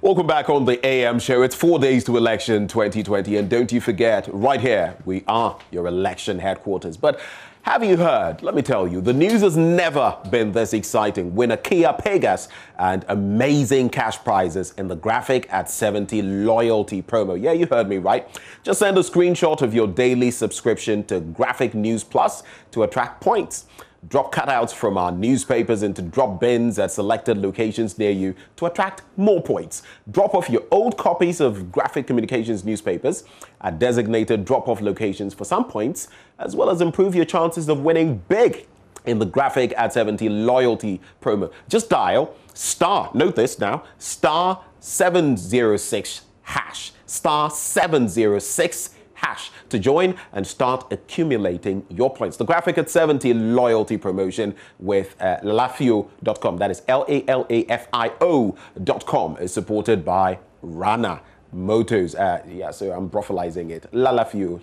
Welcome back on the AM show. It's 4 days to election 2020, and don't you forget, right here, we are your election headquarters. But have you heard? Let me tell you, the news has never been this exciting. Win a Kia Pegas and amazing cash prizes in the Graphic at 70 loyalty promo. Yeah, you heard me right. Just send a screenshot of your daily subscription to Graphic News Plus to attract points. Drop cutouts from our newspapers into drop bins at selected locations near you to attract more points. Drop off your old copies of Graphic Communications newspapers at designated drop-off locations for some points, as well as improve your chances of winning big in the Graphic at 70 loyalty promo. Just dial star, note this now, star 706 hash, star 706 hash to join and start accumulating your points. The Graphic at 70 loyalty promotion with lalafio.com, that is LALAFIO.com, is supported by Rana Motors. Yeah, so I'm brofilizing it. Lalafio,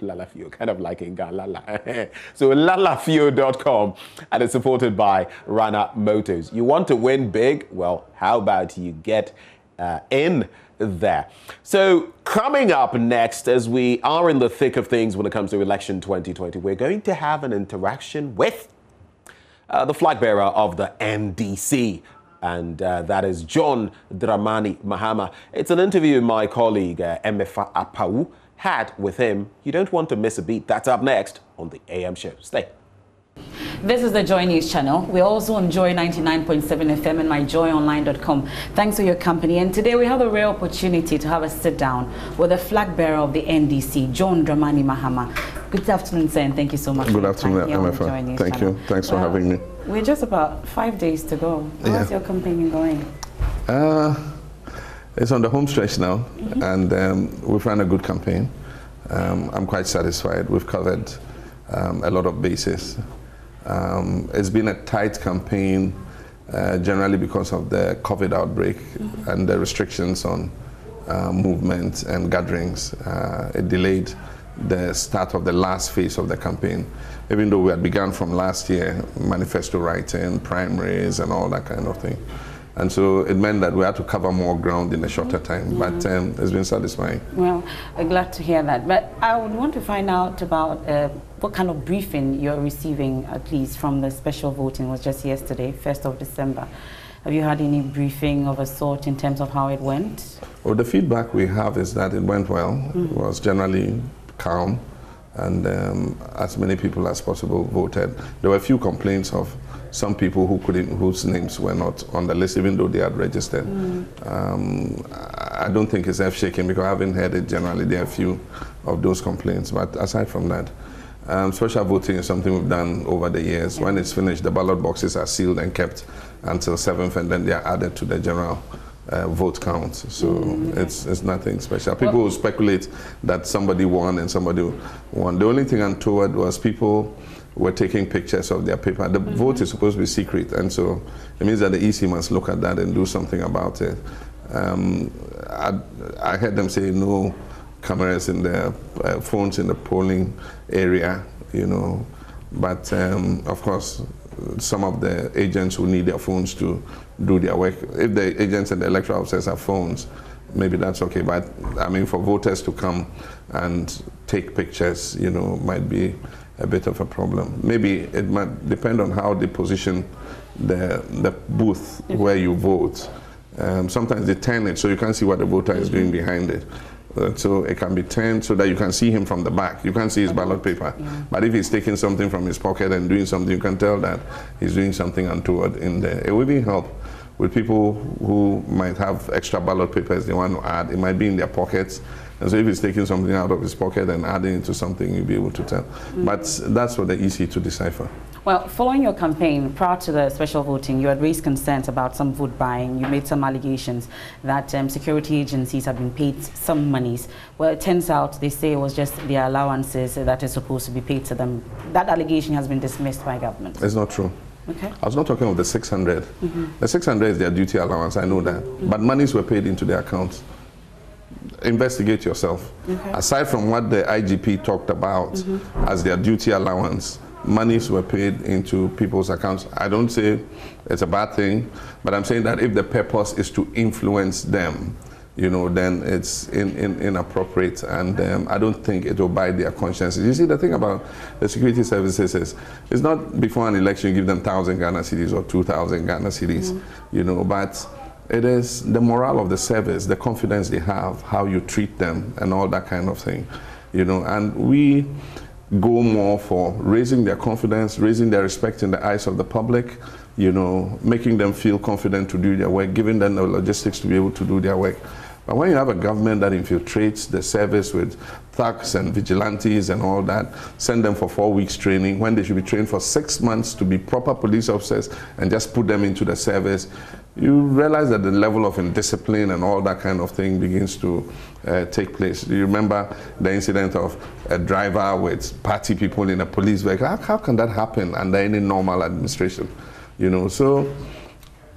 kind of like in Galala. So lalafio.com, and it's supported by Rana Motors. You want to win big? Well, how about you get in there? So coming up next, as we are in the thick of things when it comes to election 2020, we're going to have an interaction with the flag bearer of the NDC, and that is John Mahama. It's an interview my colleague Emefa Apau had with him. You don't want to miss a beat. That's up next on the AM show. Stay. This is the Joy News channel. We're also on Joy 99.7 FM and myjoyonline.com. Thanks for your company. And today we have a rare opportunity to have a sit down with the flag bearer of the NDC, John Mahama. Good afternoon, sir, and thank you so much. Good afternoon, MFA. Thank you. Thanks for having me. We're just about 5 days to go. How's your campaign going? It's on the home stretch now, and we've run a good campaign. I'm quite satisfied. We've covered a lot of bases. It's been a tight campaign, generally because of the COVID outbreak and the restrictions on movement and gatherings. It delayed the start of the last phase of the campaign, even though we had begun from last year, manifesto writing, primaries and all that kind of thing. And so it meant that we had to cover more ground in a shorter time, but it's been satisfying. Well, glad to hear that. But I would want to find out about what kind of briefing you're receiving, at least from the special voting. It was just yesterday, 1st of December. Have you had any briefing of a sort in terms of how it went? Well, the feedback we have is that it went well. It was generally calm, and as many people as possible voted. There were a few complaints of some people whose names were not on the list, even though they had registered. I don't think it's earth-shaking because I haven't heard it generally. There are a few of those complaints, but aside from that, special voting is something we've done over the years. When it's finished, the ballot boxes are sealed and kept until 7th, and then they are added to the general vote count. So it's nothing special. People will speculate that somebody won and somebody won. The only thing untoward was people were taking pictures of their paper. The vote is supposed to be secret, and so it means that the EC must look at that and do something about it. I heard them say no cameras in the phones in the polling area, you know, but of course some of the agents will need their phones to do their work. If the agents and the electoral officers have phones, maybe that's okay, but I mean, for voters to come and take pictures, you know, might be a bit of a problem. Maybe it might depend on how they position the booth where you vote. Sometimes they turn it so you can't see what the voter is doing behind it. So it can be turned so that you can see him from the back. You can't see his ballot paper. But if he's taking something from his pocket and doing something, you can tell that he's doing something untoward in there. It will even help with people who might have extra ballot papers they want to add. It might be in their pockets. And so if he's taking something out of his pocket and adding it to something, you'll be able to tell. But that's for the EC to decipher. Well, following your campaign, prior to the special voting, you had raised concerns about some vote buying. You made some allegations that security agencies have been paid some monies. Well, it turns out they say it was just their allowances that is supposed to be paid to them. That allegation has been dismissed by government. It's not true. Okay. I was not talking of the 600. The 600 is their duty allowance, I know that. But monies were paid into their accounts. Investigate yourself. Aside from what the IGP talked about as their duty allowance, monies were paid into people's accounts. I don't say it's a bad thing, but I'm saying that if the purpose is to influence them, then it's inappropriate, and I don't think it will bite their consciences. You see, the thing about the security services is, it's not before an election you give them 1,000 Ghana cedis or 2,000 Ghana cedis, but it is the morale of the service, the confidence they have, how you treat them, and all that kind of thing, and we go more for raising their confidence, raising their respect in the eyes of the public, making them feel confident to do their work, giving them the logistics to be able to do their work. But when you have a government that infiltrates the service with thugs and vigilantes and all that, send them for 4 weeks training when they should be trained for 6 months to be proper police officers, and just put them into the service, you realize that the level of indiscipline and all that kind of thing begins to take place. You remember the incident of a driver with party people in a police vehicle. How can that happen under any normal administration? So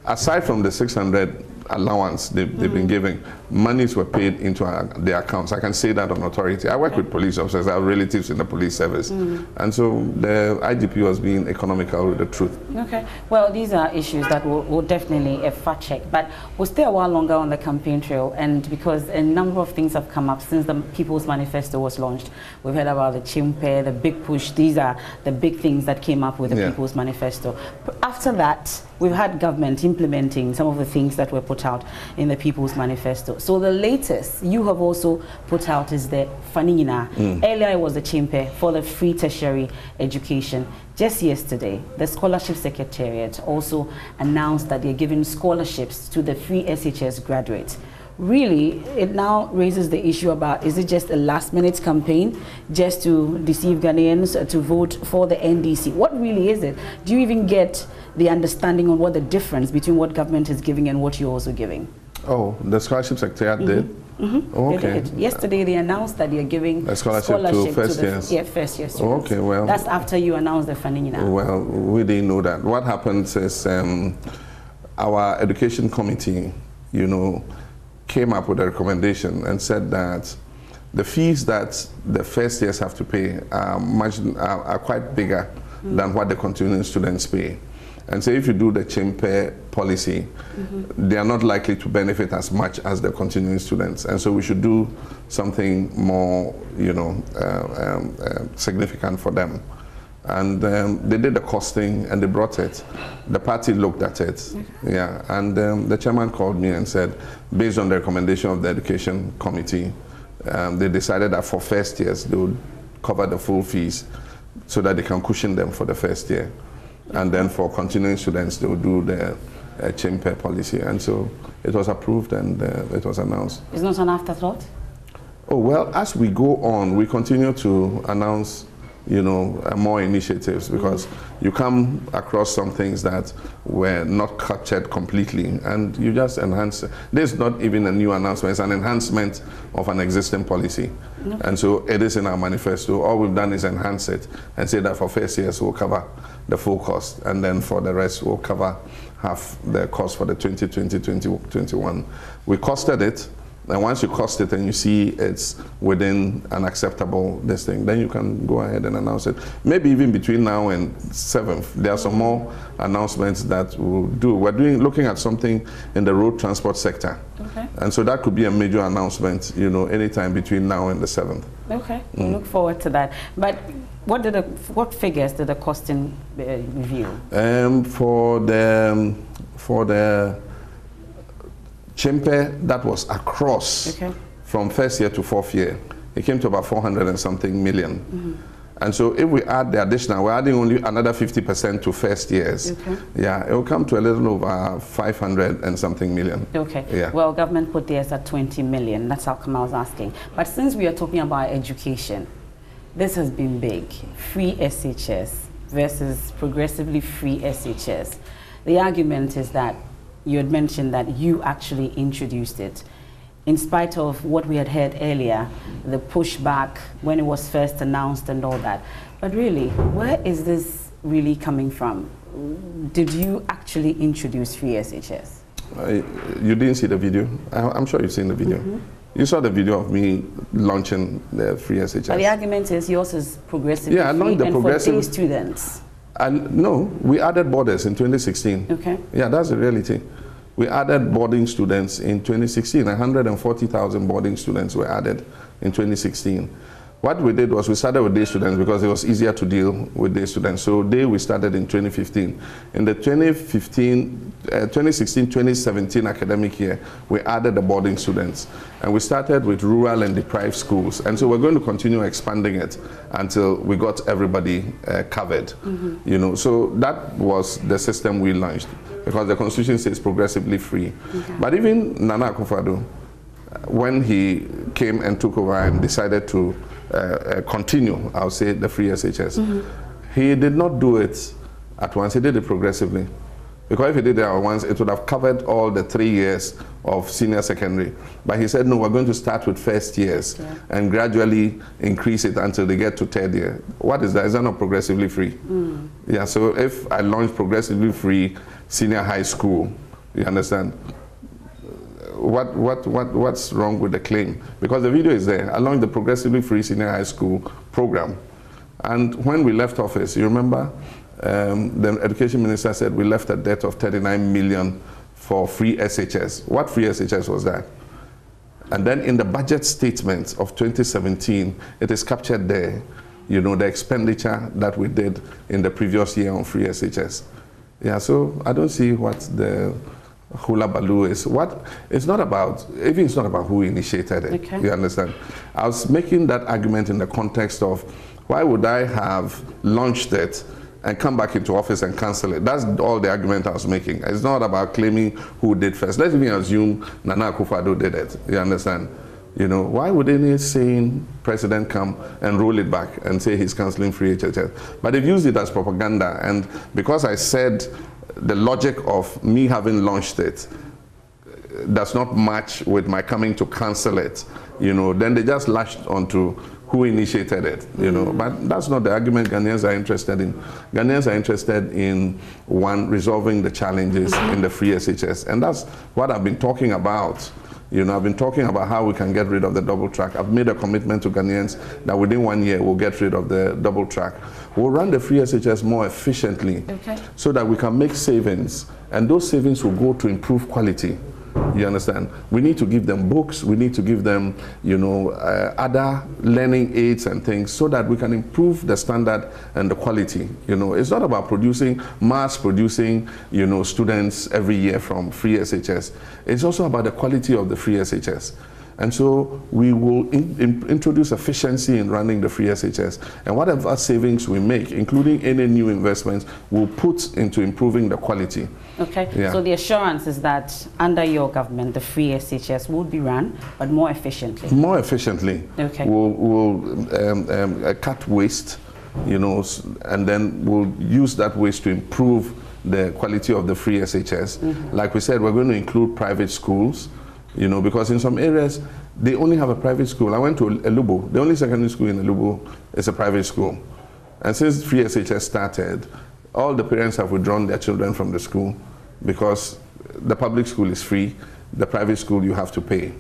aside from the 600 allowance they've been giving, monies were paid into their accounts. I can say that on authority. I work with police officers. I have relatives in the police service. And so the IGP was being economical with the truth. Okay. Well, these are issues that will definitely fact check. But we'll stay a while longer on the campaign trail, and because a number of things have come up since the People's Manifesto was launched. We've heard about the Chimpe, the big push. These are the big things that came up with the People's Manifesto. After that, we've had government implementing some of the things that were put out in the People's Manifesto. So the latest you have also put out is the Fanina. Earlier it was the Chimpe for the free tertiary education. Just yesterday, the Scholarship Secretariat also announced that they're giving scholarships to the free SHS graduates. Really, it now raises the issue about, is it just a last-minute campaign just to deceive Ghanaians to vote for the NDC? What really is it? Do you even get the understanding on what the difference between what government is giving and what you're also giving? Oh, the Scholarship Secretariat did? Oh, okay. Yesterday they announced that you're giving a scholarship to first years. Yeah, first year students. Oh, okay, well. That's after you announced the funding now. Well, we didn't know that. What happens is our education committee, came up with a recommendation and said that the fees that the first years have to pay are quite bigger than what the continuing students pay. And so if you do the Chimpe policy, they are not likely to benefit as much as the continuing students. And so we should do something more, significant for them. And they did the costing and they brought it. The party looked at it, and the chairman called me and said, based on the recommendation of the education committee, they decided that for first years they would cover the full fees so that they can cushion them for the first year. And then for continuing students, they will do the Chimpe policy. And so it was approved and it was announced. It's not an afterthought? Oh, well, as we go on, we continue to announce, more initiatives, because you come across some things that were not captured completely and you just enhance it. This is not even a new announcement, it's an enhancement of an existing policy. And so it is in our manifesto. All we've done is enhance it and say that for first years we'll cover the full cost, and then for the rest we'll cover half the cost for the 2020-2021. We costed it, and once you cost it and you see it's within an acceptable thing, then you can go ahead and announce it. Maybe even between now and 7th, there are some more announcements that we'll do. We're looking at something in the road transport sector. Okay. And so that could be a major announcement, anytime between now and the 7th. Okay, we look forward to that. But what figures did the costing review? For the Chimpe, that was across from first year to fourth year. It came to about 400 and something million. And so if we add the additional, we're adding only another 50% to first years. Yeah, it will come to a little over 500 and something million. Okay. Yeah. Well, government put theirs at 20 million. That's how come I was asking. But since we are talking about education, this has been big. Free SHS versus progressively free SHS. The argument is that you had mentioned that you actually introduced it. In spite of what we had heard earlier, the pushback when it was first announced and all that. But really, where is this really coming from? Did you actually introduce free SHS? You didn't see the video? I'm sure you've seen the video. You saw the video of me launching the free SHS. But the argument is yours is progressively free and for day students. No, we added borders in 2016. Okay. Yeah, that's the reality. We added boarding students in 2016. 140,000 boarding students were added in 2016. What we did was we started with day students because it was easier to deal with day students. So day we started in 2015. In the 2016-2017 academic year, we added the boarding students. And we started with rural and deprived schools. And so we're going to continue expanding it until we got everybody covered. You know, so that was the system we launched because the Constitution says progressively free. But even Nana Akufo-Addo, when he came and took over and decided to continue, I'll say, the free SHS. He did not do it at once, he did it progressively. Because if he did it at once, it would have covered all the 3 years of senior secondary. But he said, no, we're going to start with first years and gradually increase it until they get to third year. What is that? Is that not progressively free? Yeah, so if I launch progressively free senior high school, you understand? What's wrong with the claim? Because the video is there, along the progressively free senior high school program. And when we left office, you remember, the education minister said we left a debt of 39 million for free SHS. What free SHS was that? And then in the budget statement of 2017, it is captured there, you know, the expenditure that we did in the previous year on free SHS. Yeah, so I don't see what the hula baloo is. It's not about, even it's not about who initiated it, you understand? I was making that argument in the context of why would I have launched it and come back into office and cancel it? That's all the argument I was making. It's not about claiming who did first. Let's even assume Nana Akufo-Addo did it, you understand? You know, why would any sane president come and roll it back and say he's canceling free HHS? But they've used it as propaganda, and because I said the logic of me having launched it does not match with my coming to cancel it, you know, then they just lashed onto who initiated it, you know. But that's not the argument Ghanaians are interested in. Ghanaians are interested in, one, resolving the challenges in the free SHS. And that's what I've been talking about. You know, I've been talking about how we can get rid of the double track. I've made a commitment to Ghanaians that within 1 year we'll get rid of the double track. We'll run the free SHS more efficiently so that we can make savings, and those savings will go to improve quality. You understand? We need to give them books, we need to give them, you know, other learning aids and things so that we can improve the standard and the quality. You know, it's not about mass producing, you know, students every year from free SHS. It's also about the quality of the free SHS. And so we will introduce efficiency in running the free SHS. And whatever savings we make, including any new investments, we'll put into improving the quality. Okay, so the assurance is that under your government, the free SHS will be run, but more efficiently. More efficiently. Okay. We'll cut waste, you know, and then we'll use that waste to improve the quality of the free SHS. Like we said, we're going to include private schools. You know, because in some areas, they only have a private school. I went to Elubo. The only secondary school in Elubo is a private school. And since free SHS started, all the parents have withdrawn their children from the school because the public school is free, the private school you have to pay.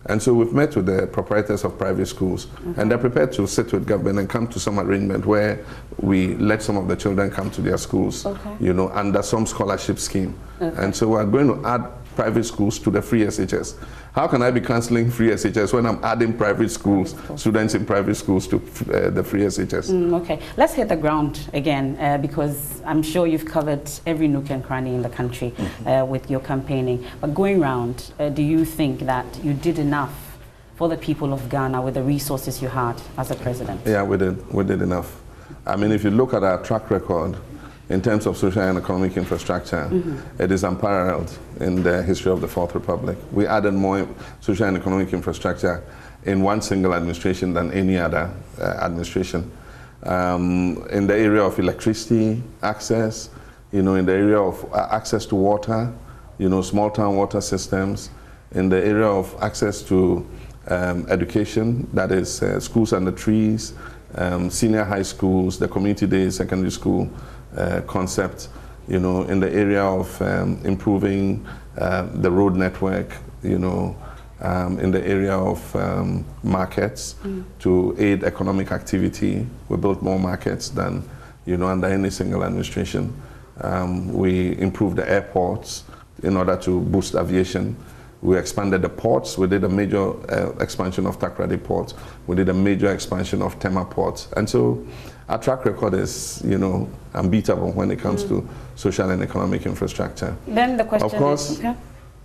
And so we've met with the proprietors of private schools, and they're prepared to sit with government and come to some arrangement where we let some of the children come to their schools, you know, under some scholarship scheme. And so we're going to add private schools to the free SHS. How can I be cancelling free SHS when I'm adding private schools, students in private schools to the free SHS? Okay, let's hit the ground again because I'm sure you've covered every nook and cranny in the country with your campaigning. But going round, do you think that you did enough for the people of Ghana with the resources you had as a president? Yeah, we did enough. I mean, if you look at our track record, in terms of social and economic infrastructure, it is unparalleled in the history of the Fourth Republic. We added more social and economic infrastructure in one single administration than any other administration. In the area of electricity access, you know, in the area of access to water, you know, small town water systems, in the area of access to education, that is schools under trees, senior high schools, the community day secondary school concept, you know, in the area of improving the road network, you know, in the area of markets to aid economic activity. We built more markets than, you know, under any single administration. We improved the airports, in order to boost aviation. We expanded the ports. We did a major expansion of Takoradi Port. We did a major expansion of Tema Port. And so our track record is, you know, unbeatable when it comes to social and economic infrastructure. Then the question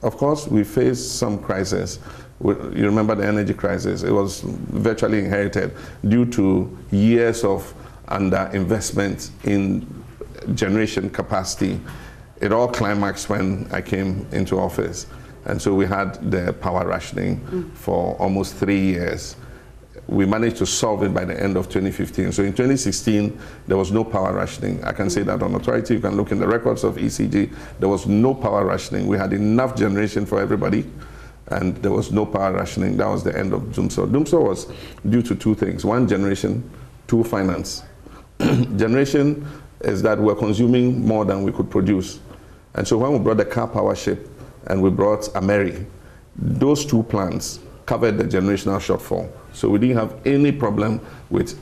Of course, we faced some crisis. You remember the energy crisis. It was virtually inherited due to years of underinvestment in generation capacity. It all climaxed when I came into office. And so we had the power rationing for almost 3 years. We managed to solve it by the end of 2015. So in 2016, there was no power rationing. I can say that on authority. You can look in the records of ECG. There was no power rationing. We had enough generation for everybody, and there was no power rationing. That was the end of dumsor. Dumsor was due to two things. One, generation. Two, finance. Generation is that we're consuming more than we could produce. And so when we brought the car power ship and we brought Ameri, those two plants covered the generational shortfall. So we didn't have any problem with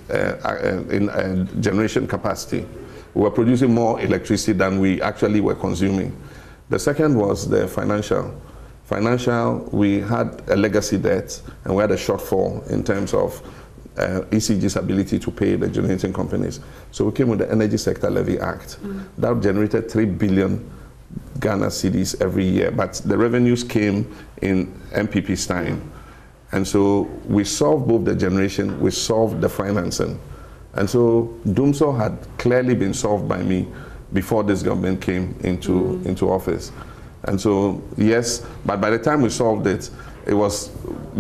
generation capacity. We were producing more electricity than we actually were consuming. The second was the financial. Financial, we had a legacy debt and we had a shortfall in terms of ECG's ability to pay the generating companies. So we came with the Energy Sector Levy Act. That generated 3 billion Ghana cedis every year, but the revenues came in MPP's time. And so we solved both the generation, we solved the financing. And so dumsor had clearly been solved by me before this government came into office. And so, yes, but by the time we solved it, it was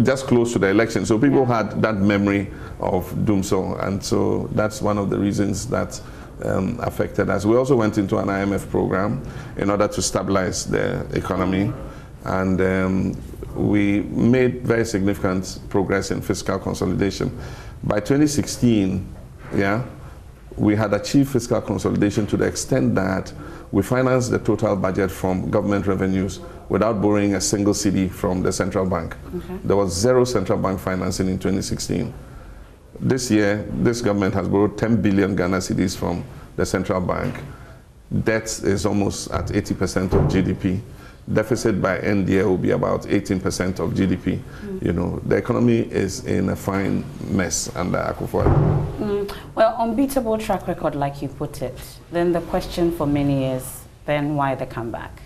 just close to the election. So people had that memory of dumsor. And so that's one of the reasons that affected us. We also went into an IMF program in order to stabilize the economy. And we made very significant progress in fiscal consolidation. By 2016, we had achieved fiscal consolidation to the extent that we financed the total budget from government revenues without borrowing a single cedi from the central bank. There was zero central bank financing in 2016. This year, this government has borrowed 10 billion Ghana cedis from the central bank. Debt is almost at 80% of GDP. Deficit by end year will be about 18% of GDP. You know, the economy is in a fine mess under Akufo-Addo. Well, unbeatable track record, like you put it. Then the question for many is, then why the comeback?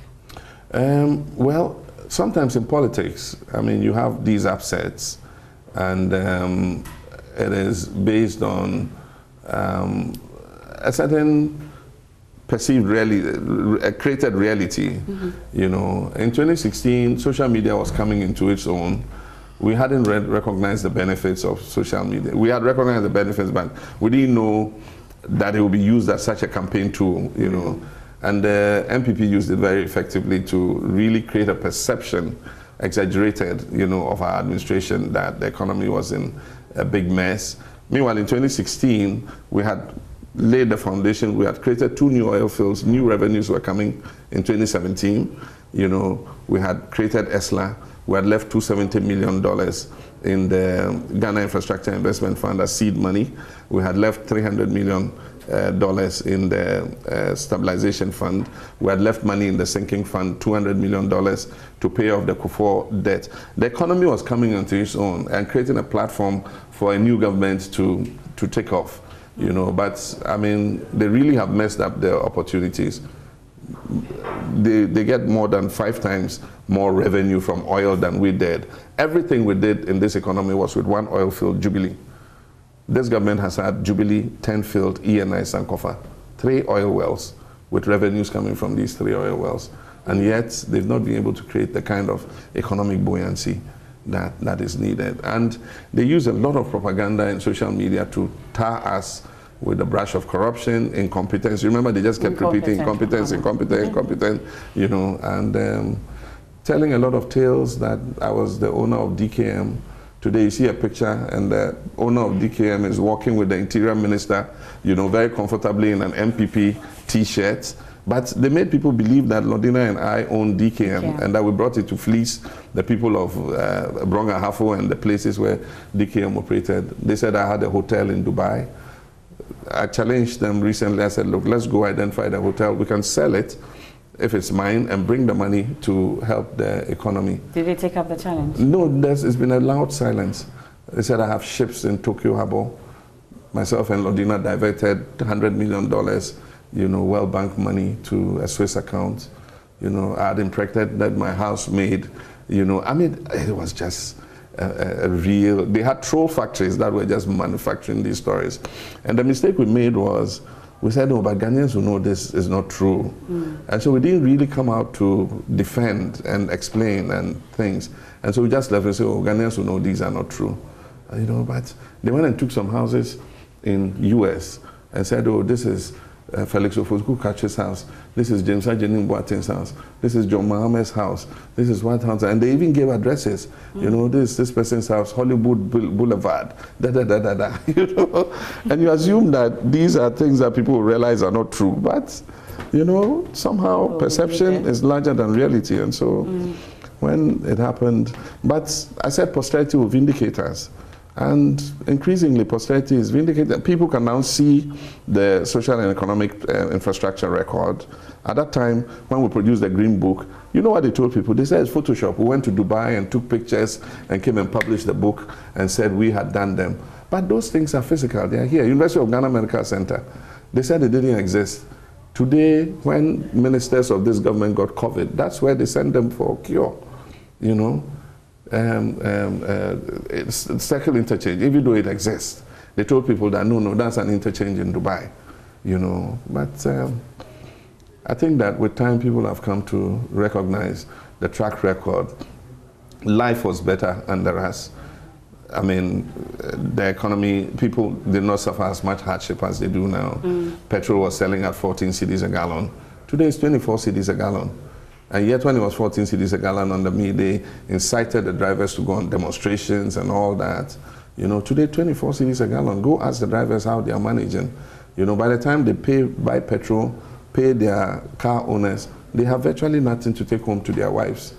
Well, sometimes in politics, I mean, you have these upsets, and it is based on a certain perceived reality, created reality. You know, in 2016, social media was coming into its own. We hadn't recognized the benefits of social media. We had recognized the benefits, but we didn't know that it would be used as such a campaign tool, you know. And the MPP used it very effectively to really create a perception, exaggerated, you know, of our administration, that the economy was in a big mess. Meanwhile, in 2016, we had laid the foundation. We had created 2 new oil fields. New revenues were coming in 2017. You know, we had created ESLA. We had left $270 million in the Ghana Infrastructure Investment Fund as seed money. We had left $300 million in the stabilization fund. We had left money in the sinking fund, $200 million to pay off the Kufuor debt. The economy was coming into its own and creating a platform for a new government to take off. You know, but I mean, they really have messed up their opportunities. They get more than 5 times more revenue from oil than we did. Everything we did in this economy was with one oil field, Jubilee. This government has had Jubilee, 10 field, ENI, Sankofa, 3 oil wells with revenues coming from these 3 oil wells. And yet, they've not been able to create the kind of economic buoyancy that is needed. And they use a lot of propaganda in social media to tar us with the brush of corruption, incompetence. Remember, they just kept repeating incompetence, you know, and telling a lot of tales that I was the owner of DKM. Today you see a picture and the owner of DKM is walking with the interior minister, you know, very comfortably in an MPP t-shirt. But they made people believe that Lodina and I own DKM and that we brought it to fleece the people of Bronga Hafo and the places where DKM operated. They said I had a hotel in Dubai. I challenged them recently. I said, look, let's go identify the hotel. We can sell it if it's mine, and bring the money to help the economy. Did they take up the challenge? No, it's been a loud silence. They said I have ships in Tokyo Harbor. Myself and Lodina diverted $100 million, World Bank money to a Swiss account. I had impregnated my housemaid. I mean, it was just a real. They had troll factories that were just manufacturing these stories, and the mistake we made was we said, no, but Ghanaians will know this is not true, and so we didn't really come out to defend and explain and things, and so we just left and said, oh, Ghanaians will know these are not true, But they went and took some houses in U.S. and said, oh, this is Felix Ofosu-Kukach's house. This is James Ajenim Boateng's house. This is John Mahama's house. This is White House. And they even gave addresses. This person's house, Hollywood Boulevard, And you assume that these are things that people realize are not true. But, somehow perception is larger than reality. And so when it happened, but I said posterity will vindicate us. And increasingly, posterity is vindicated. People can now see the social and economic infrastructure record. At that time, when we produced the Green Book, you know what they told people? They said it's Photoshop. We went to Dubai and took pictures and came and published the book and said we had done them. But those things are physical. They are here. University of Ghana Medical Center. They said it didn't exist. Today, when ministers of this government got COVID, that's where they sent them for cure, It's circle interchange, even though it exists. They told people that no, that's an interchange in Dubai, But I think that with time, people have come to recognize the track record. Life was better under us. I mean, the economy, people did not suffer as much hardship as they do now. Petrol was selling at 14 cedis a gallon. Today it's 24 cedis a gallon. And yet when it was 14 cedis a gallon under me, they incited the drivers to go on demonstrations and all that. Today 24 cedis a gallon. Go ask the drivers how they are managing. By the time they buy petrol, pay their car owners, they have virtually nothing to take home to their wives.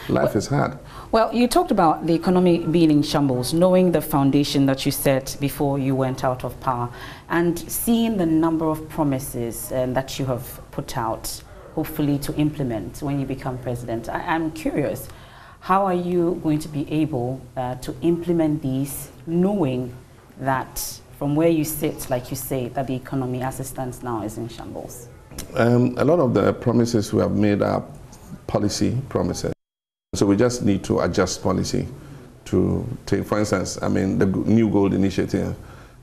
Life is hard. Well, you talked about the economy being in shambles, knowing the foundation that you set before you went out of power, and seeing the number of promises that you have put out, hopefully to implement when you become president. I'm curious, how are you going to be able to implement these, knowing that from where you sit, like you say, that the economy as it stands now is in shambles? A lot of the promises we have made are policy promises. So we just need to adjust policy to take, for instance, the New Gold Initiative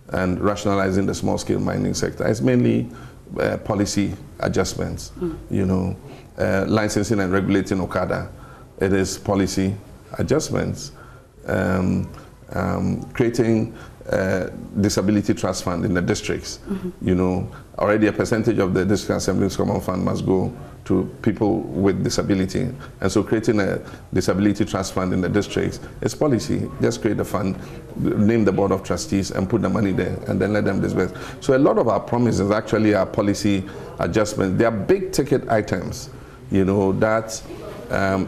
and rationalizing the small-scale mining sector. It's mainly policy adjustments, licensing and regulating Okada. It is policy adjustments. Creating disability trust fund in the districts. Already a percentage of the district assembly's common fund must go to people with disability. And so creating a disability trust fund in the districts is policy. Just create the fund, name the board of trustees and put the money there and then let them disburse. So a lot of our promises actually are policy adjustments. They are big ticket items, that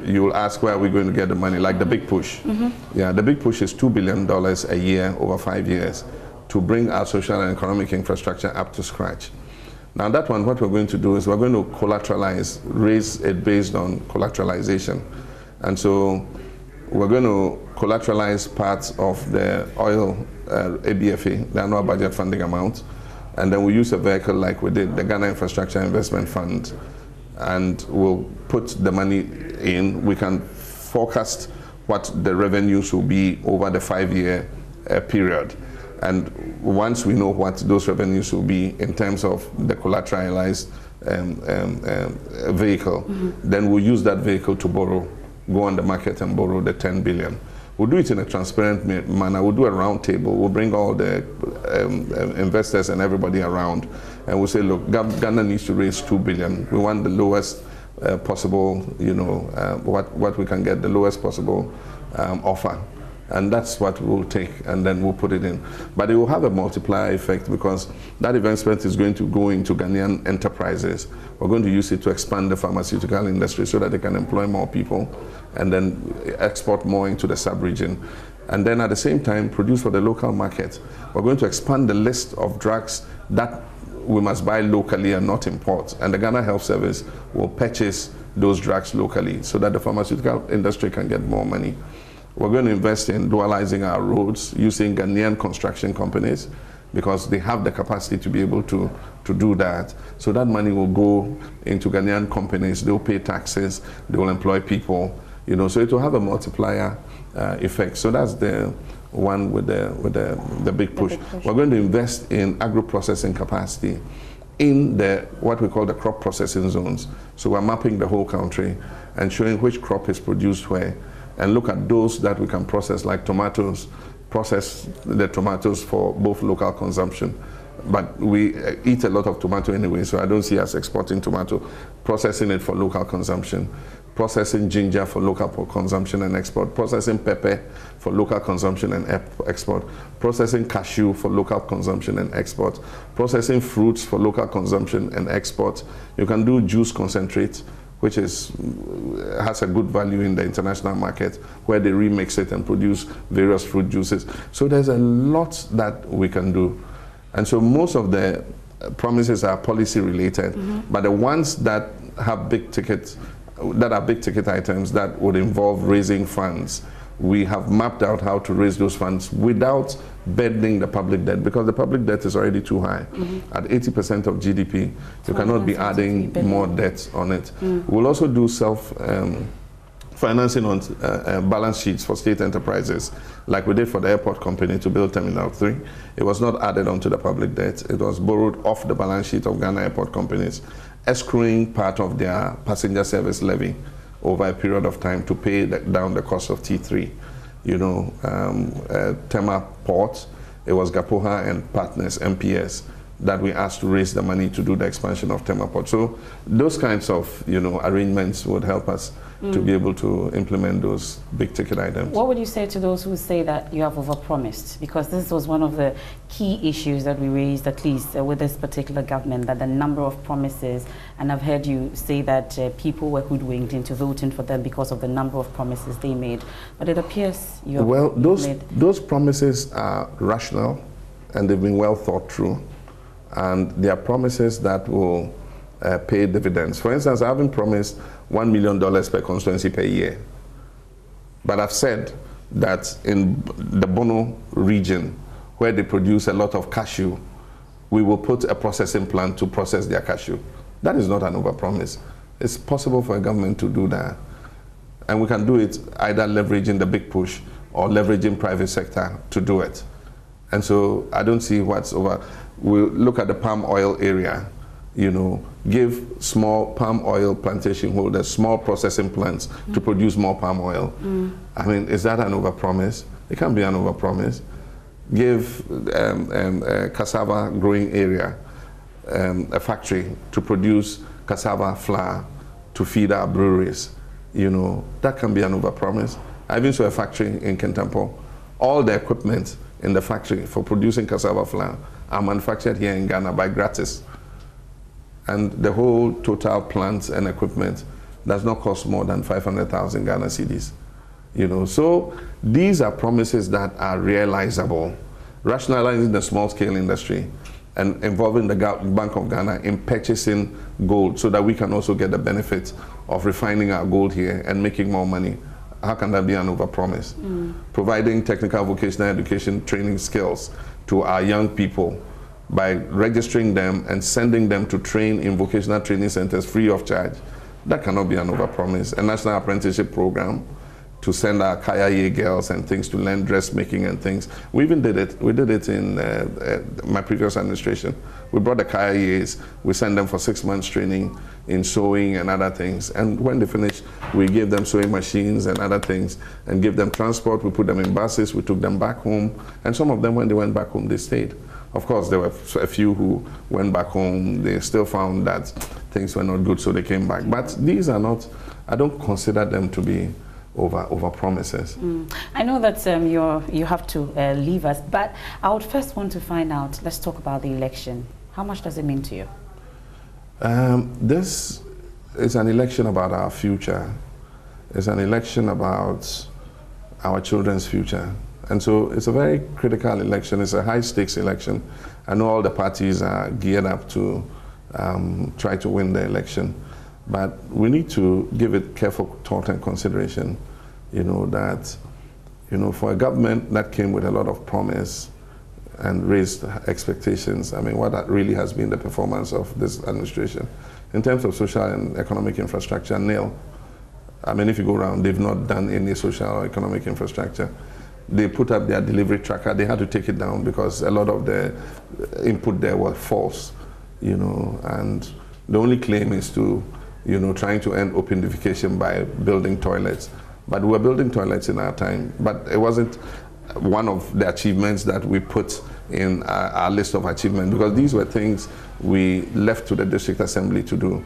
you'll ask where are we going to get the money, like the big push. Yeah, the big push is $2 billion a year over 5 years to bring our social and economic infrastructure up to scratch. Now that one, what we're going to do is we're going to collateralize, raise it based on collateralization. And so we're going to collateralize parts of the oil ABFA, the annual budget funding amount, and then we use a vehicle like we did, the Ghana Infrastructure Investment Fund, and we'll put the money in. We can forecast what the revenues will be over the 5-year period. And once we know what those revenues will be in terms of the collateralized vehicle, then we'll use that vehicle to borrow, go on the market and borrow the 10 billion. We'll do it in a transparent manner. We'll do a round table. We'll bring all the investors and everybody around, and we'll say, look, Ghana needs to raise 2 billion. We want the lowest possible, what we can get, the lowest possible offer. And that's what we'll take, and then we'll put it in. But it will have a multiplier effect because that investment is going to go into Ghanaian enterprises. We're going to use it to expand the pharmaceutical industry so that they can employ more people and then export more into the sub-region. And then at the same time, produce for the local market. We're going to expand the list of drugs that we must buy locally and not import. And the Ghana Health Service will purchase those drugs locally so that the pharmaceutical industry can get more money. We're going to invest in dualizing our roads using Ghanaian construction companies because they have the capacity to be able to do that. So that money will go into Ghanaian companies. They'll pay taxes. They will employ people. You know, so it will have a multiplier effect. So that's the one with the big push. We're going to invest in agro-processing capacity in what we call the crop processing zones. So we're mapping the whole country and showing which crop is produced where, and look at those that we can process, like tomatoes, process the tomatoes for both local consumption. But we eat a lot of tomato anyway, so I don't see us exporting tomato, processing it for local consumption, processing ginger for local consumption and export, processing pepper for local consumption and export, processing cashew for local consumption and export, processing fruits for local consumption and export. You can do juice concentrate, which has a good value in the international market, where they remix it and produce various fruit juices. So there's a lot that we can do. And so most of the promises are policy related, but the ones that have big tickets, that are big ticket items that would involve raising funds, we have mapped out how to raise those funds without burdening the public debt, because the public debt is already too high. At 80% of GDP, you cannot be adding more debt on it. We'll also do financing on balance sheets for state enterprises, like we did for the airport company to build Terminal 3. It was not added onto the public debt. It was borrowed off the balance sheet of Ghana airport companies, escrowing part of their passenger service levy over a period of time to pay down the cost of T3. You know, Tema Port, it was Gapoha and Partners, MPS, that we asked to raise the money to do the expansion of Tema Port. So those kinds of, you know, arrangements would help us to be able to implement those big ticket items. What would you say to those who say that you have overpromised? Because this was one of the key issues that we raised, at least with this particular government, that the number of promises, and I've heard you say that people were hoodwinked into voting for them because of the number of promises they made. But it appears you have those promises are rational and they've been well thought through. And they are promises that will pay dividends. For instance, I haven't promised $1 million per constituency per year. But I've said that in the Bono region, where they produce a lot of cashew, we will put a processing plant to process their cashew. That is not an overpromise. It's possible for a government to do that. And we can do it either leveraging the big push or leveraging private sector to do it. And so I don't see what's over. We'll look at the palm oil area, you know, give small palm oil plantation holders small processing plants to produce more palm oil. I mean, is that an overpromise? It can't be an overpromise. Give cassava growing area a factory to produce cassava flour to feed our breweries. You know, that can be an overpromise. I even saw a factory in Kentampo. All the equipment in the factory for producing cassava flour are manufactured here in Ghana by gratis. And the whole total plant and equipment does not cost more than 500,000 Ghana cedis. You know, so these are promises that are realizable. Rationalizing the small scale industry and involving the Bank of Ghana in purchasing gold so that we can also get the benefit of refining our gold here and making more money. How can that be an overpromise? Providing technical vocational education training skills to our young people by registering them and sending them to train in vocational training centers free of charge. That cannot be an overpromise. A national apprenticeship program to send our Kaya girls and things to learn dressmaking and things. We even did it. We did it in my previous administration. We brought the Kayas, we sent them for 6 months training in sewing and other things. And when they finished, we gave them sewing machines and other things and gave them transport. We put them in buses, we took them back home. And some of them, when they went back home, they stayed. Of course, there were a few who went back home. They still found that things were not good, so they came back. But these are not, I don't consider them to be over promises. I know that you have to leave us, but I would first want to find out, let's talk about the election. How much does it mean to you? This is an election about our future. It's an election about our children's future. And so it's a very critical election. It's a high-stakes election. I know all the parties are geared up to try to win the election, but we need to give it careful thought and consideration, that, for a government that came with a lot of promise and raised expectations, I mean, what that really has been the performance of this administration. In terms of social and economic infrastructure, nil. I mean, if you go around, they've not done any social or economic infrastructure. They put up their delivery tracker. They had to take it down because a lot of the input there was false, and the only claim is to, trying to end opification by building toilets. But we were building toilets in our time, but it wasn't one of the achievements that we put in our list of achievements, because these were things we left to the district assembly to do.